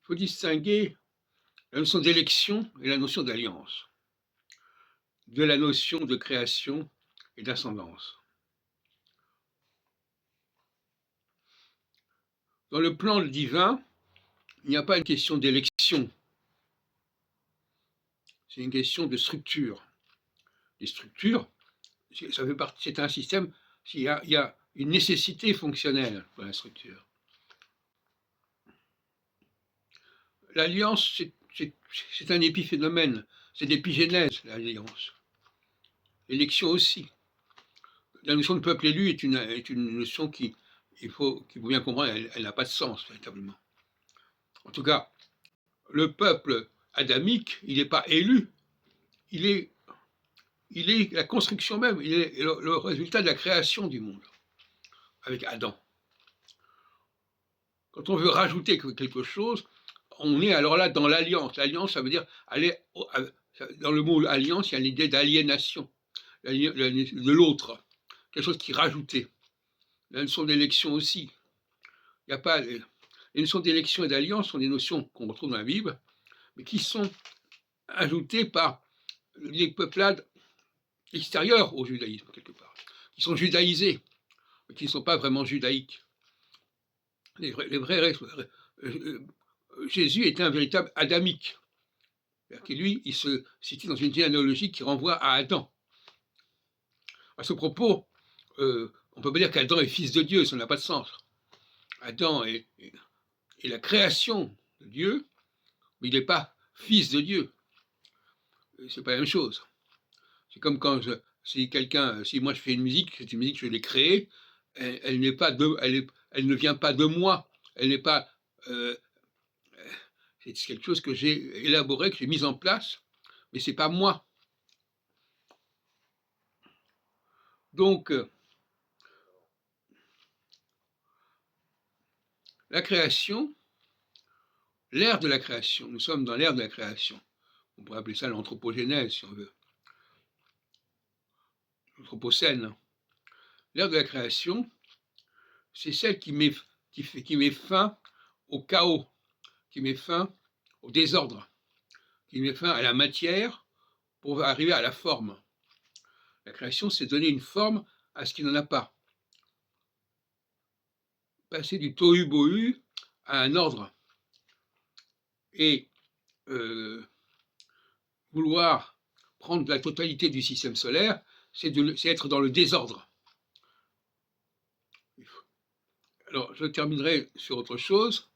faut distinguer la notion d'élection et la notion d'alliance, de la notion de création et d'ascendance. Dans le plan divin, il n'y a pas une question d'élection, c'est une question de structure. Les structures, ça fait partie, c'est un système, il y a une nécessité fonctionnelle pour la structure. L'alliance, c'est un épiphénomène, c'est l'épigénèse, l'alliance. L'élection aussi. La notion de peuple élu est une notion qu'il faut bien comprendre, elle n'a pas de sens véritablement. En tout cas, le peuple adamique, il n'est pas élu, il est la construction même, il est le résultat de la création du monde, avec Adam. Quand on veut rajouter quelque chose, on est alors là dans l'alliance. L'alliance, ça veut dire aller, dans le mot alliance, il y a l'idée d'aliénation de l'autre, quelque chose qui est rajouté. La notion d'élection aussi. Il n'y a pas, les notions d'élection et d'alliance sont des notions qu'on retrouve dans la Bible, mais qui sont ajoutées par les peuplades extérieures au judaïsme, quelque part, qui sont judaïsés, mais qui ne sont pas vraiment judaïques. Jésus était un véritable adamique. Que lui, il se situe dans une généalogie qui renvoie à Adam. À ce propos, on ne peut pas dire qu'Adam est fils de Dieu, ça n'a pas de sens. Adam est la création de Dieu, mais il n'est pas fils de Dieu. C'est pas la même chose. C'est comme quand si moi je fais une musique, c'est une musique que je l'ai créée, elle ne vient pas de moi, elle n'est pas, c'est quelque chose que j'ai élaboré, que j'ai mis en place, mais c'est pas moi. Donc, la création, l'ère de la création, nous sommes dans l'ère de la création. On pourrait appeler ça l'anthropogénèse, si on veut. L'anthropocène. L'ère de la création, c'est celle qui met fin au chaos, qui met fin au désordre, qui met fin à la matière pour arriver à la forme. La création, c'est donner une forme à ce qui n'en a pas. Passer du tohu-bohu à un ordre. Et vouloir prendre la totalité du système solaire, c'est être dans le désordre. Alors, je terminerai sur autre chose.